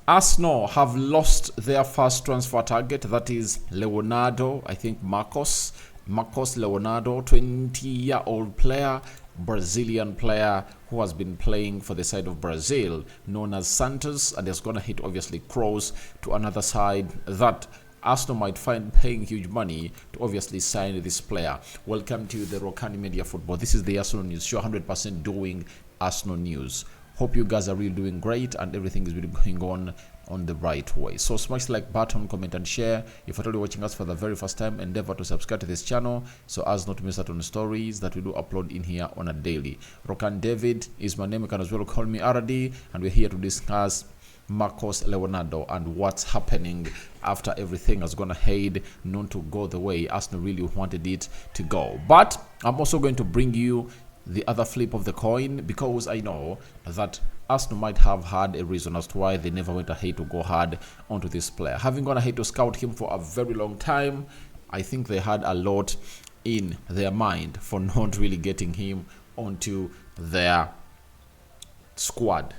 Arsenal have lost their first transfer target, that is Leonardo, I think Marcos Leonardo, 20-year-old player, Brazilian player who has been playing for the side of Brazil, known as Santos, and is going to hit obviously cross to another side that Arsenal might find paying huge money to obviously sign this player. Welcome to the Rokani Media Football. This is the Arsenal News Show, 100% doing Arsenal news. Hope you guys are really doing great and everything is really going on the right way. So smash the like button, comment and share. If you're watching us for the very first time, endeavor to subscribe to this channel so as not to miss out on stories that we do upload in here on a daily. Rokani David is my name. You can as well call me RD, and we're here to discuss Marcos Leonardo and what's happening after everything has gone ahead, known to go the way Arsenal really wanted it to go. But I'm also going to bring you the other flip of the coin, because I know that Arsenal might have had a reason as to why they never went ahead to go hard onto this player. Having gone ahead to scout him for a very long time, I think they had a lot in their mind for not really getting him onto their squad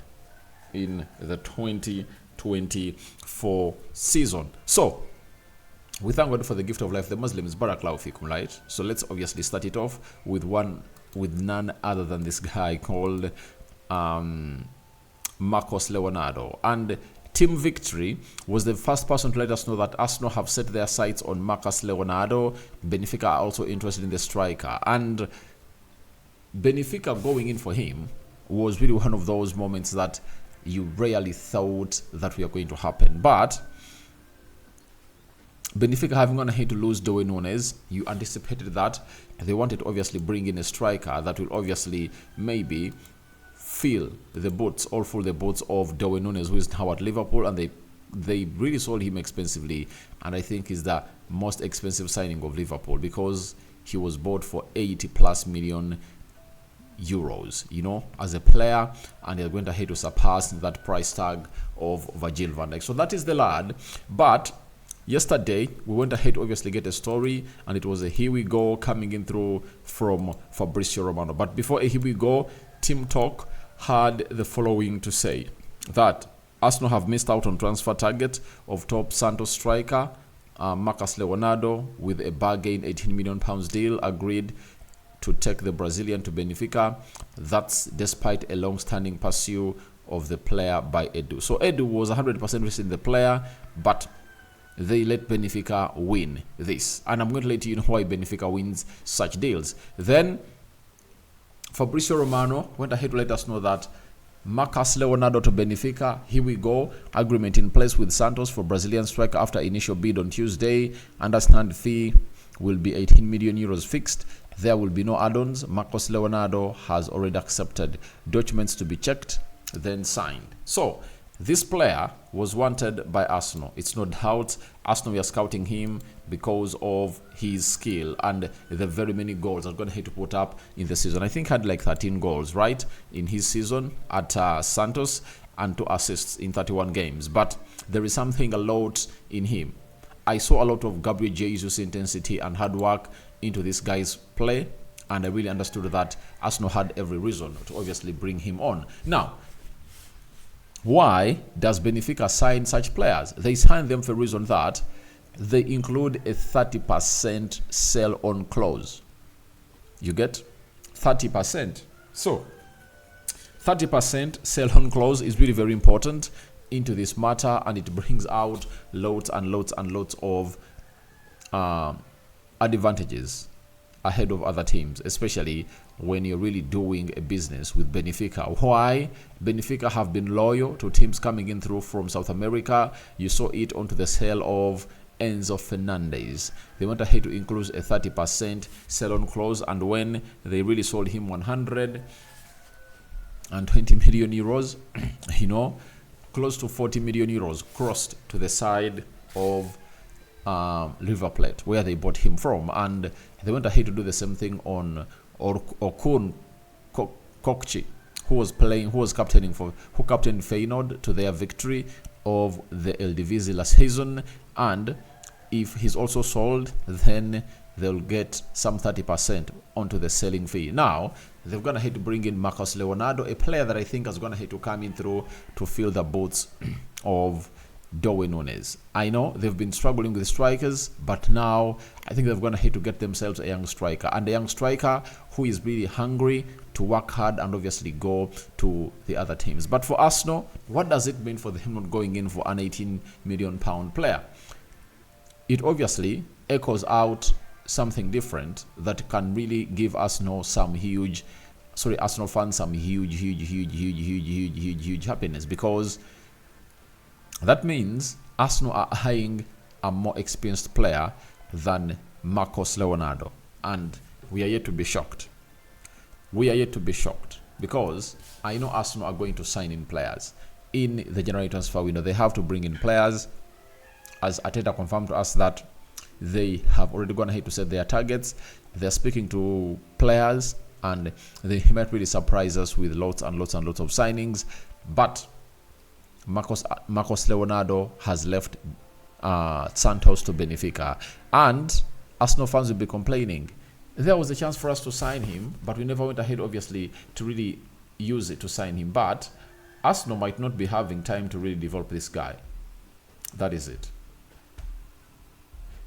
in the 2024 season. So we thank God for the gift of life. The Muslims, Barakallahu fikum, right? So let's obviously start it off with none other than this guy called Marcos Leonardo. And Team Victory was the first person to let us know that Arsenal have set their sights on Marcos Leonardo. Benfica are also interested in the striker, and Benfica going in for him was really one of those moments that you rarely thought that we are going to happen. But Benfica having gone ahead to lose Darwin Núñez, you anticipated that. They wanted to obviously bring in a striker that will obviously maybe fill the boots of Darwin Núñez, who is now at Liverpool, and they really sold him expensively, and I think is the most expensive signing of Liverpool because he was bought for 80+ million euros, you know, as a player, and they're going ahead to surpass that price tag of Virgil van Dijk. So that is the lad. But yesterday we went ahead to obviously get a story, and it was a here we go coming in through from Fabrizio Romano. But before a here we go, Team Talk had the following to say: that Arsenal have missed out on transfer target of top Santos striker Marcos Leonardo, with a bargain £18 million deal agreed to take the Brazilian to Benfica. That's despite a long-standing pursuit of the player by Edu. So Edu was 100% interested in the player, but they let Benfica win this. And I'm going to let you know why Benfica wins such deals. Then Fabrizio Romano went ahead to let us know that Marcos Leonardo to Benfica, here we go. Agreement in place with Santos for Brazilian striker after initial bid on Tuesday. Understand fee will be 18 million euros fixed. There will be no add-ons. Marcos Leonardo has already accepted. Documents to be checked, then signed. So this player was wanted by Arsenal. It's no doubt Arsenal were scouting him because of his skill and the very many goals I'm going to have to put up in the season. I think had like 13 goals, right, in his season at Santos, and 2 assists in 31 games. But there is something a lot in him. I saw a lot of Gabriel Jesus intensity and hard work into this guy's play, and I really understood that Arsenal had every reason to obviously bring him on. Now, why does Benfica sign such players? They sign them for a reason that they include a 30% sell-on clause. You get 30%. So 30% sell-on clause is really very important into this matter, and it brings out loads and loads and loads of advantages ahead of other teams, especially when you're really doing a business with Benfica. Why? Benfica have been loyal to teams coming in through from South America. You saw it onto the sale of Enzo Fernandez. They went ahead to include a 30% sell-on clause, and when they really sold him 120 million euros, you know, close to 40 million euros crossed to the side of River Plate, where they bought him from, and they went ahead to do the same thing on Okun Kokchi, who captained Feyenoord to their victory of the Eredivisie last season. And if he's also sold, then they'll get some 30% onto the selling fee. Now they've gone ahead to bring in Marcos Leonardo, a player that I think has gone ahead to come in through to fill the boots of Darwin Núñez. I know they've been struggling with strikers, but now I think they're going to have to get themselves a young striker, and a young striker who is really hungry to work hard and obviously go to the other teams. But for Arsenal, what does it mean for them not going in for an £18 million player? It obviously echoes out something different that can really give Arsenal some Arsenal fans some huge happiness, because that means Arsenal are eyeing a more experienced player than Marcos Leonardo, and we are yet to be shocked. We are yet to be shocked, because I know Arsenal are going to sign in players in the January transfer window. They have to bring in players, as Arteta confirmed to us that they have already gone ahead to set their targets. They're speaking to players, and they might really surprise us with lots and lots and lots of signings. But Marcos Leonardo has left Santos to Benfica, and Arsenal fans will be complaining. There was a chance for us to sign him, but we never went ahead, obviously, to really use it to sign him. But Arsenal might not be having time to really develop this guy. That is it.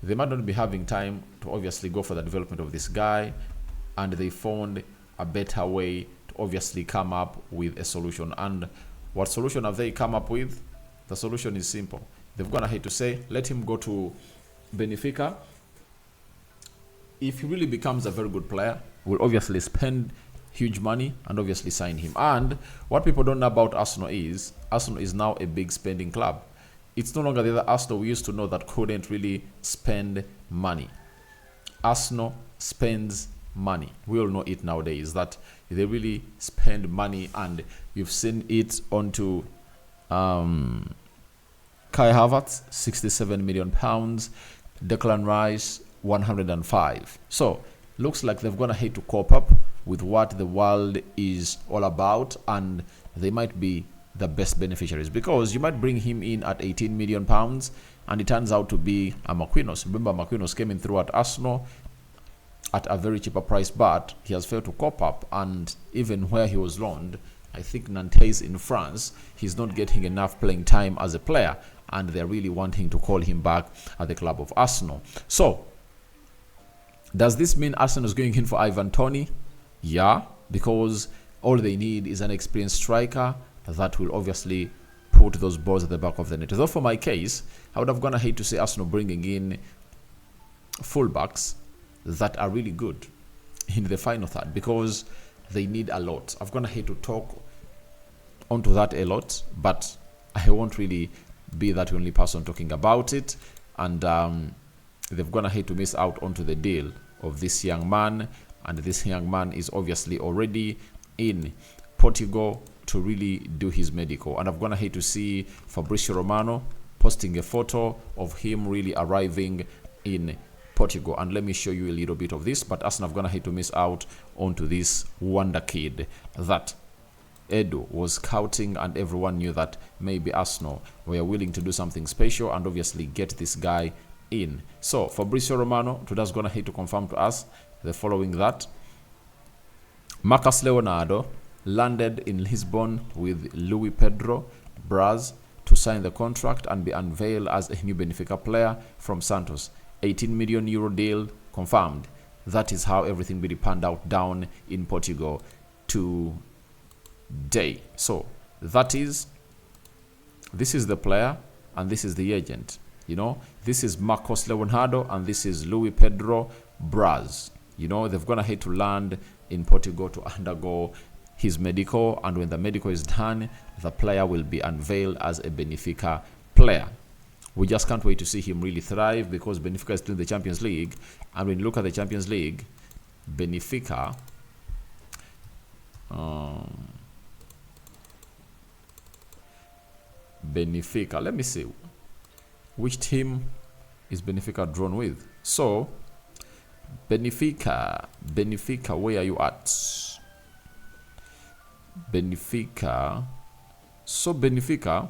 They might not be having time to obviously go for the development of this guy, and they found a better way to obviously come up with a solution. And what solution have they come up with? The solution is simple. They've gone ahead to say, let him go to Benfica. If he really becomes a very good player, we'll obviously spend huge money and obviously sign him. And what people don't know about Arsenal is now a big spending club. It's no longer the other Arsenal we used to know that couldn't really spend money. Arsenal spends money. We all know it nowadays, that they really spend money, and you've seen it onto Kai Havertz, £67 million, Declan Rice, 105. So looks like they've gone ahead to cope up with what the world is all about, and they might be the best beneficiaries, because you might bring him in at £18 million and it turns out to be a Marquinhos. Remember, Marquinhos came in through at Arsenal at a very cheaper price, but he has failed to cope up, and even where he was loaned, I think Nantes in France, he's not getting enough playing time as a player, and they're really wanting to call him back at the club of Arsenal. So does this mean Arsenal is going in for Ivan Toney? Yeah, because all they need is an experienced striker that will obviously put those balls at the back of the net. Though for my case, I would have gone ahead to say Arsenal bringing in fullbacks that are really good in the final third, because they need a lot. I've gone ahead to talk onto that a lot, but I won't really be that only person talking about it. And they've gone ahead to miss out onto the deal of this young man, and this young man is obviously already in Portugal to really do his medical. And I've gone ahead to see Fabrizio Romano posting a photo of him really arriving in Portugal, and let me show you a little bit of this. But Arsenal have gone ahead to miss out onto this wonder kid that Edu was scouting, and everyone knew that maybe Arsenal were willing to do something special and obviously get this guy in. So Fabrizio Romano today's gonna hate to confirm to us the following: that Marcos Leonardo landed in Lisbon with Luis Pedro Braz to sign the contract and be unveiled as a new Benfica player from Santos. €18 million deal confirmed. That is how everything really panned out down in Portugal today. So this is the player and this is the agent. You know, this is Marcos Leonardo and this is Luis Pedro Braz. You know, they've gone ahead to land in Portugal to undergo his medical, and when the medical is done, the player will be unveiled as a Benfica player. We just can't wait to see him really thrive, because Benfica is still in the Champions League, and when you look at the Champions League, Benfica let me see which team is Benfica drawn with. So Benfica, where are you at? Benfica. So Benfica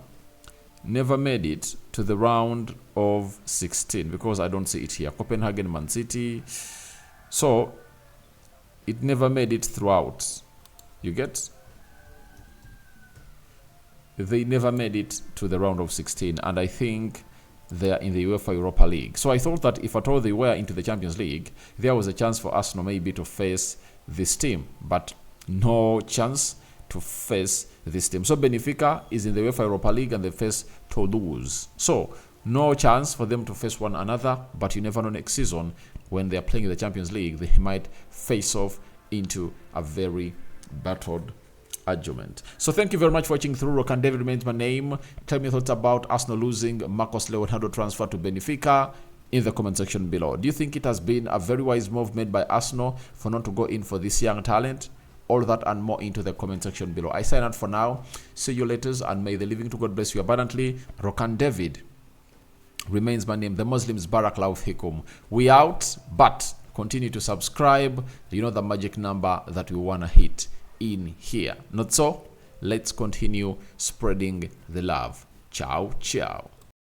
never made it to the round of 16 because I don't see it here. Copenhagen, Man City. So it never made it throughout. You get? they never made it to the round of 16, and I think they are in the UEFA Europa League. So I thought that if at all they were into the Champions League, there was a chance for Arsenal maybe to face this team, but no chance to face this team. So Benfica is in the UEFA Europa League and they face Toulouse. So no chance for them to face one another, but you never know next season when they are playing in the Champions League, they might face off into a very battled argument. So thank you very much for watching through. Rokani David remains my name. Tell me your thoughts about Arsenal losing Marcos Leonardo transfer to Benfica in the comment section below. Do you think it has been a very wise move made by Arsenal for not to go in for this young talent? All that and more into the comment section below. I sign out for now. See you later, and may the living to God bless you abundantly. Rokani David remains my name. The Muslims Barakallahu Fikum. We out, but continue to subscribe. You know the magic number that we want to hit in here. Not so? Let's continue spreading the love. Ciao, ciao.